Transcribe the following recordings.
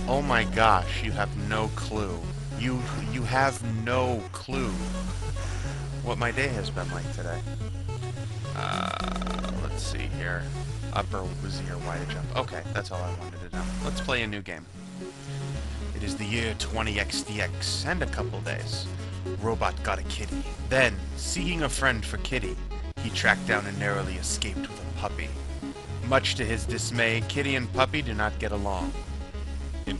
Oh my gosh, you have no clue. You have no clue what my day has been like today. Let's see here. Up or Z or Y to jump. Okay, that's all I wanted to know. Let's play a new game. It is the year 20XDX, and a couple days. Robot got a kitty. Then, seeking a friend for Kitty, he tracked down and narrowly escaped with a puppy. Much to his dismay, Kitty and Puppy do not get along. In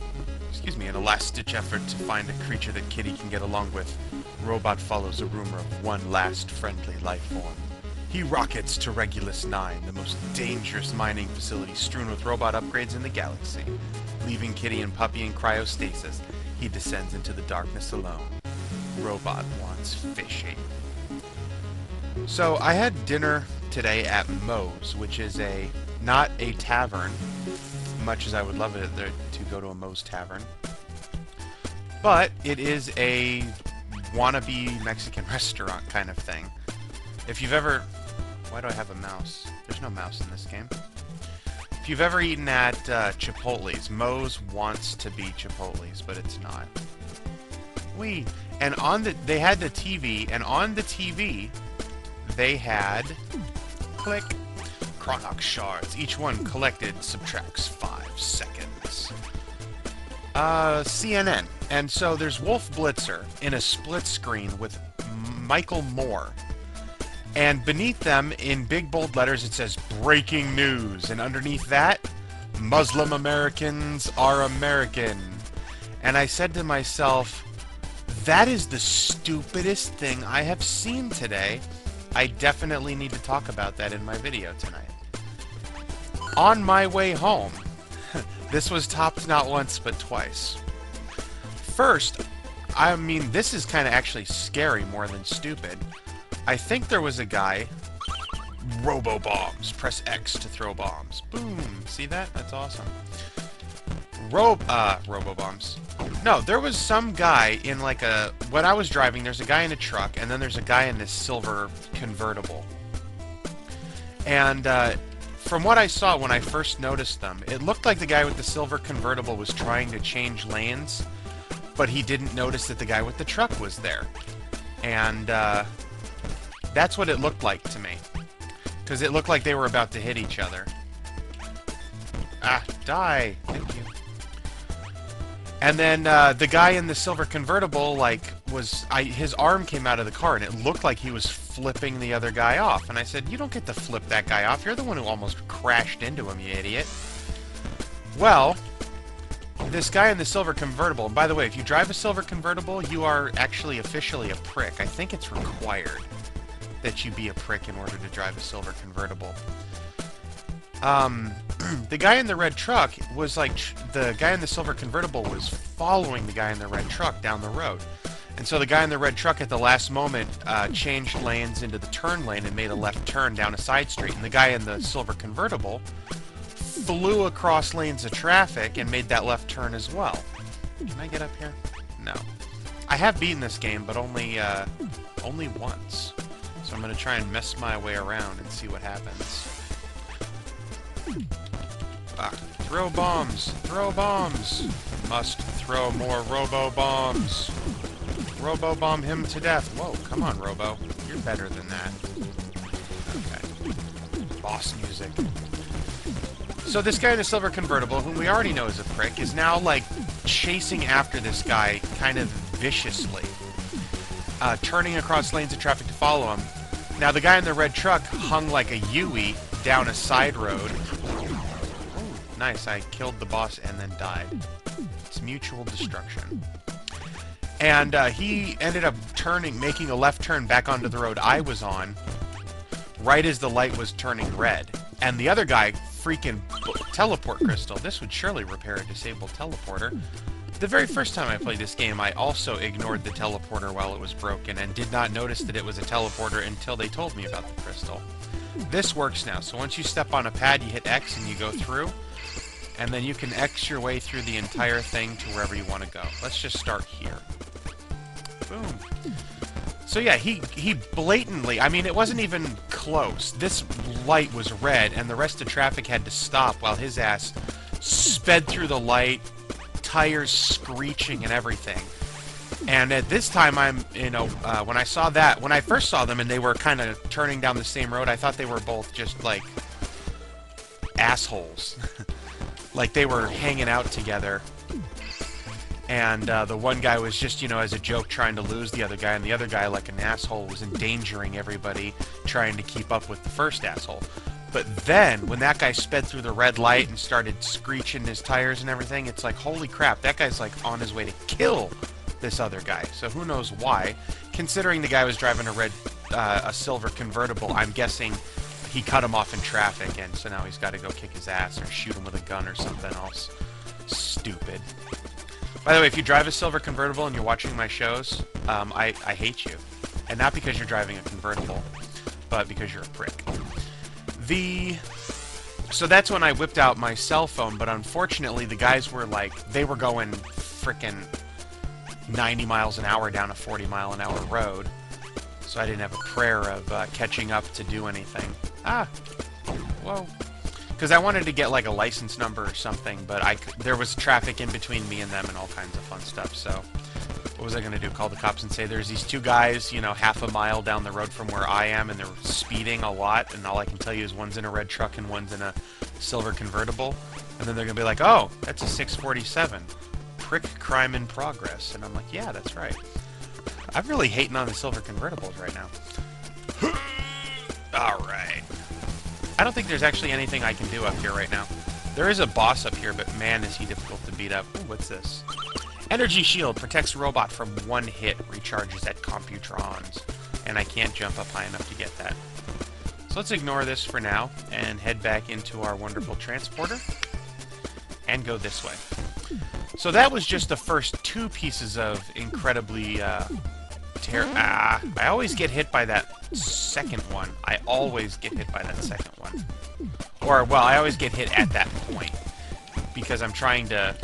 a last-ditch effort to find a creature that Kitty can get along with, Robot follows a rumor of one last friendly life form. He rockets to Regulus 9, the most dangerous mining facility strewn with robot upgrades in the galaxy. Leaving Kitty and Puppy in cryostasis, he descends into the darkness alone. Robot wants Fishy. So I had dinner today at Moe's, which is not a tavern, much as I would love it to go to a Moe's tavern, but it is a wannabe Mexican restaurant kind of thing. If you've ever... Why do I have a mouse? There's no mouse in this game. If you've ever eaten at Chipotle's, Moe's wants to be Chipotle's, but it's not. And they had the TV, and on the TV, they had... Click. Chronox shards. Each one collected subtracts 5 seconds. CNN. And so there's Wolf Blitzer in a split screen with Michael Moore. And beneath them, in big bold letters, it says, "Breaking news." And underneath that, "Muslim Americans are American." And I said to myself, that is the stupidest thing I have seen today. I definitely need to talk about that in my video tonight. On my way home, this was topped not once, but twice. First, I mean, this is kind of actually scary more than stupid. I think there was a guy... Robo-bombs. Press X to throw bombs. Boom. See that? That's awesome. Robo-bombs. No, there was some guy in like a... When I was driving, there's a guy in a truck, and then there's a guy in this silver convertible. And, from what I saw when I first noticed them, it looked like the guy with the silver convertible was trying to change lanes, but he didn't notice that the guy with the truck was there. And, that's what it looked like to me. Because it looked like they were about to hit each other. Ah, die! Thank you. And then, the guy in the silver convertible, like, his arm came out of the car, and it looked like he was flipping the other guy off. And I said, you don't get to flip that guy off. You're the one who almost crashed into him, you idiot. Well, this guy in the silver convertible, and by the way, if you drive a silver convertible, you are actually officially a prick. I think it's required that you be a prick in order to drive a silver convertible. The guy in the red truck was like, the guy in the silver convertible was following the guy in the red truck down the road. And so the guy in the red truck at the last moment changed lanes into the turn lane and made a left turn down a side street. And the guy in the silver convertible flew across lanes of traffic and made that left turn as well. Can I get up here? No. I have beaten this game, but only once. So I'm going to try and mess my way around and see what happens. Ah, throw bombs! Throw bombs! Must throw more robo-bombs! Robo-bomb him to death! Whoa, come on, Robo. You're better than that. Okay. Boss music. So this guy in the silver convertible, whom we already know is a prick, is now, like, chasing after this guy kind of viciously. Turning across lanes of traffic to follow him. Now, the guy in the red truck hung like a Yui down a side road. Ooh, nice, I killed the boss and then died. It's mutual destruction. And he ended up making a left turn back onto the road I was on, right as the light was turning red. And the other guy, freaking teleport crystal. This would surely repair a disabled teleporter. The very first time I played this game, I also ignored the teleporter while it was broken and did not notice that it was a teleporter until they told me about the crystal. This works now, so once you step on a pad, you hit X and you go through, and then you can X your way through the entire thing to wherever you want to go. Let's just start here. Boom. So yeah, he blatantly, I mean, it wasn't even close. This light was red, and the rest of traffic had to stop while his ass sped through the light, tires screeching and everything. And at this time, when I saw that, when I first saw them and they were kind of turning down the same road, I thought they were both just, like, assholes. Like, they were hanging out together. And the one guy was just, as a joke trying to lose the other guy, and the other guy, like an asshole, was endangering everybody trying to keep up with the first asshole. But then, when that guy sped through the red light and started screeching his tires and everything, it's like, holy crap, that guy's, like, on his way to kill this other guy. So who knows why. Considering the guy was driving a silver convertible, I'm guessing he cut him off in traffic, and so now he's got to go kick his ass or shoot him with a gun or something else. Stupid. By the way, if you drive a silver convertible and you're watching my shows, I hate you. And not because you're driving a convertible, but because you're a prick. So that's when I whipped out my cell phone, but unfortunately the guys were like, they were going frickin' 90 miles an hour down a 40-mile-an-hour road. So I didn't have a prayer of catching up to do anything. Whoa. Because I wanted to get, like, a license number or something, but there was traffic in between me and them and all kinds of fun stuff, so what was I going to do? Call the cops and say, there's these two guys, half a mile down the road from where I am, and they're speeding a lot, and all I can tell you is one's in a red truck and one's in a silver convertible, and then they're going to be like, oh, that's a 647. Prick crime in progress. And I'm like, yeah, that's right. I'm really hating on the silver convertibles right now. Alright. I don't think there's actually anything I can do up here right now. There is a boss up here, but man, is he difficult to beat up. Ooh, what's this? Energy shield protects robot from one hit, recharges at computrons. And I can't jump up high enough to get that. So let's ignore this for now and head back into our wonderful transporter and go this way. So that was just the first two pieces of incredibly I always get hit by that second one. I always get hit by that second one. Or, well, I always get hit at that point. Because I'm trying to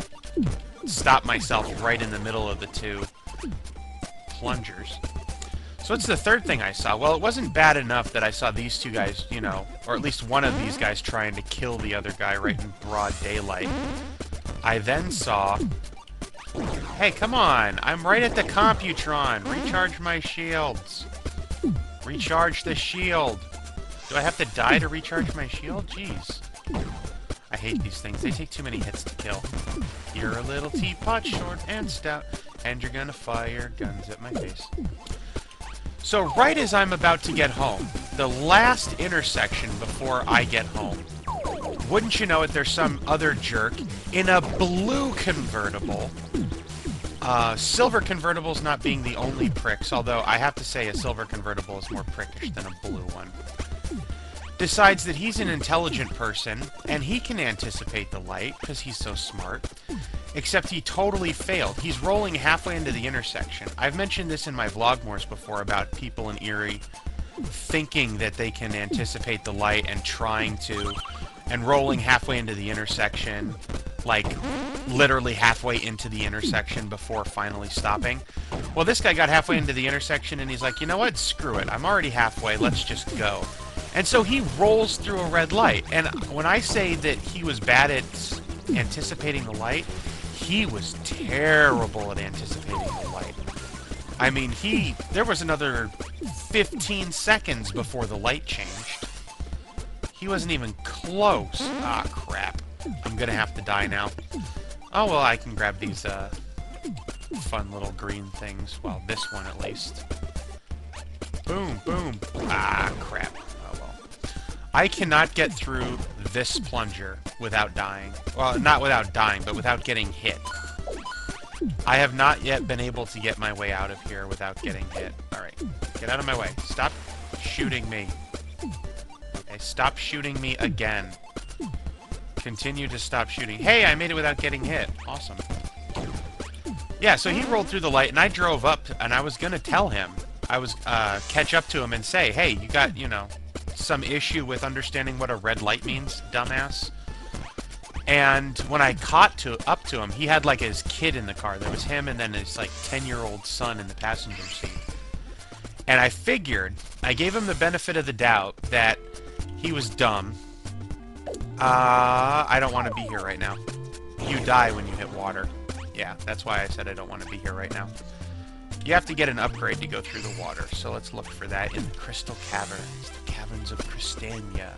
stop myself right in the middle of the two plungers. So what's the third thing I saw? Well, it wasn't bad enough that I saw these two guys, or at least one of these guys trying to kill the other guy right in broad daylight. I then saw... Hey, come on! I'm right at the Computron! Recharge my shields! Recharge the shield! Do I have to die to recharge my shield? Jeez. I hate these things. They take too many hits to kill. You're a little teapot, short and stout, and you're gonna fire guns at my face. So right as I'm about to get home, the last intersection before I get home, wouldn't you know it, there's some other jerk in a blue convertible. Silver convertibles not being the only pricks, although I have to say a silver convertible is more prickish than a blue one. Decides that he's an intelligent person, and he can anticipate the light, because he's so smart. Except he totally failed. He's rolling halfway into the intersection. I've mentioned this in my Vlogmores before about people in Erie thinking that they can anticipate the light and rolling halfway into the intersection, like literally halfway into the intersection before finally stopping. Well, this guy got halfway into the intersection and he's like, you know what, screw it, I'm already halfway, let's just go. And so he rolls through a red light, and when I say that he was bad at anticipating the light, he was terrible at anticipating the light. I mean, there was another 15 seconds before the light changed. He wasn't even close. Ah, crap. I'm gonna have to die now. Oh, well, I can grab these, fun little green things. Well, this one at least. Boom, boom. Ah, crap. Oh, well. I cannot get through this plunger without dying. Well, not without dying, but without getting hit. I have not yet been able to get my way out of here without getting hit. Alright, get out of my way. Stop shooting me. Okay, stop shooting me again. Continue to stop shooting. Hey, I made it without getting hit. Awesome. Yeah, so he rolled through the light, and I drove up, and I was gonna tell him. I was, catch up to him and say, hey, you got, some issue with understanding what a red light means, dumbass? And when I caught up to him, he had, like, his kid in the car. There was him and then his, like, 10-year-old son in the passenger seat. And I figured, I gave him the benefit of the doubt that he was dumb. I don't want to be here right now. You die when you hit water. Yeah, that's why I said I don't want to be here right now. You have to get an upgrade to go through the water, so let's look for that in the Crystal Caverns. The Caverns of Crystania.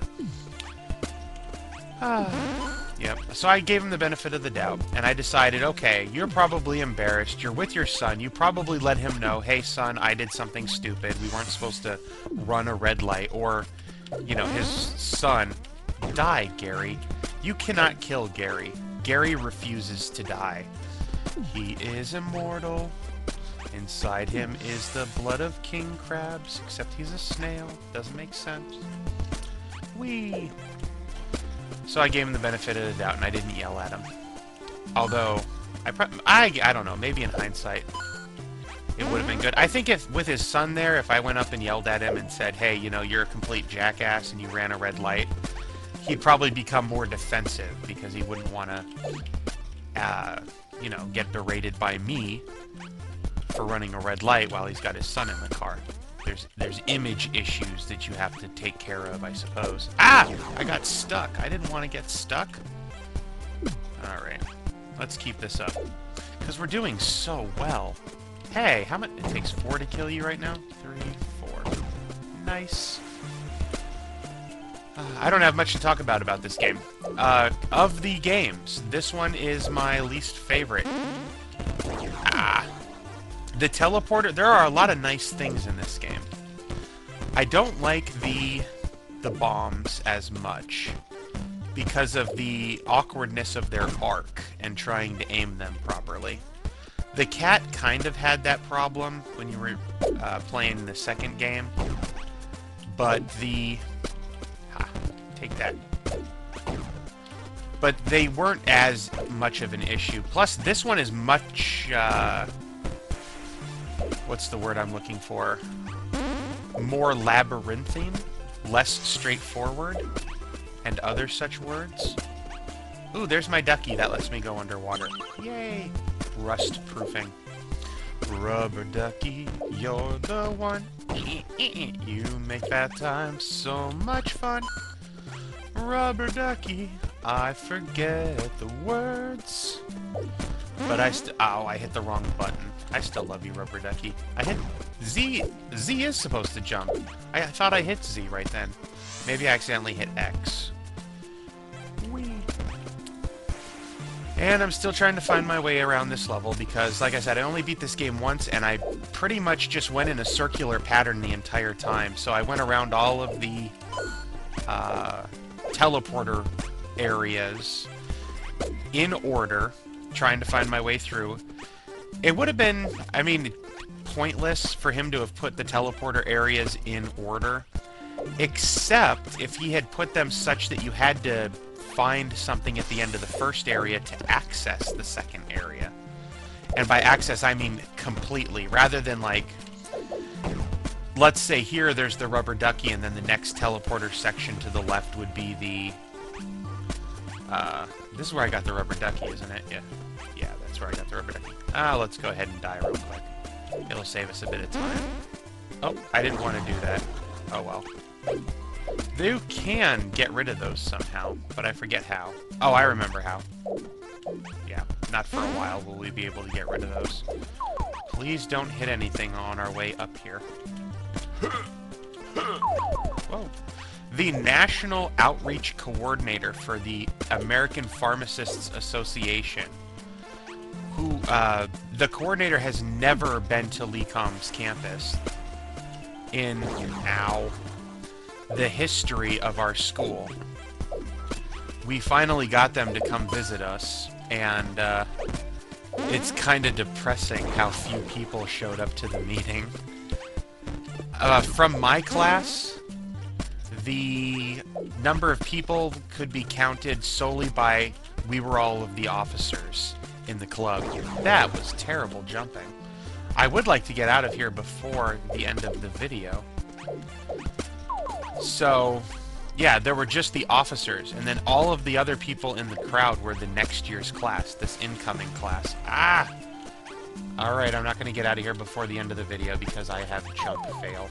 Yep. So I gave him the benefit of the doubt, and I decided, okay, you're probably embarrassed. You're with your son. You probably let him know, hey, son, I did something stupid. We weren't supposed to run a red light. Or, you know, his son, die, Gary. You cannot kill Gary. Gary refuses to die. He is immortal. Inside him is the blood of king crabs, except he's a snail. Doesn't make sense. Whee! So I gave him the benefit of the doubt, and I didn't yell at him. Although, I don't know, maybe in hindsight, it would have been good. I think if, with his son there, if I went up and yelled at him and said, hey, you know, you're a complete jackass and you ran a red light, he'd probably become more defensive, because he wouldn't want to, you know, get berated by me for running a red light while he's got his son in the car. There's image issues that you have to take care of, I suppose. Ah! I got stuck. I didn't want to get stuck. Alright. Let's keep this up. Because we're doing so well. Hey, how much? It takes 4 to kill you right now? 3, 4. Nice. I don't have much to talk about this game. Of the games, this one is my least favorite. The teleporter, there are a lot of nice things in this game. I don't like the bombs as much because of the awkwardness of their arc and trying to aim them properly. The cat kind of had that problem when you were playing the second game, but take that. But they weren't as much of an issue. Plus, this one is much, what's the word I'm looking for? More labyrinthine, less straightforward, and other such words. Ooh, there's my ducky. That lets me go underwater. Yay! Rust proofing. Rubber ducky, you're the one. You make that time so much fun. Rubber ducky, I forget the words. But I hit the wrong button. I still love you, Rubber Ducky. I hit Z. Z is supposed to jump. I thought I hit Z right then. Maybe I accidentally hit X. Whee. And I'm still trying to find my way around this level because, like I said, I only beat this game once, and I pretty much just went in a circular pattern the entire time. So I went around all of the teleporter areas in order, trying to find my way through. It would have been, I mean, pointless for him to have put the teleporter areas in order, except if he had put them such that you had to find something at the end of the first area to access the second area. And by access, I mean completely, rather than like, let's say here there's the Rubber Ducky, and then the next teleporter section to the left would be the, this is where I got the Rubber Ducky, isn't it? Yeah. Yeah, that's where I got the Rubber Ducky. Let's go ahead and die real quick. It'll save us a bit of time. Oh, I didn't want to do that. Oh well. You can get rid of those somehow, but I forget how. Oh, I remember how. Yeah, not for a while will we be able to get rid of those. Please don't hit anything on our way up here. Whoa. The National Outreach Coordinator for the American Pharmacists Association, who, the coordinator has never been to LECOM's campus in, the history of our school. We finally got them to come visit us, and, it's kind of depressing how few people showed up to the meeting. From my class, the number of people could be counted solely by we were all of the officers in the club. That was terrible jumping. I would like to get out of here before the end of the video. So, yeah, there were just the officers, and then all of the other people in the crowd were the next year's class, this incoming class. Alright, I'm not going to get out of here before the end of the video because I have jump fail.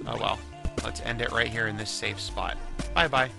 Oh well. Let's end it right here in this safe spot. Bye-bye.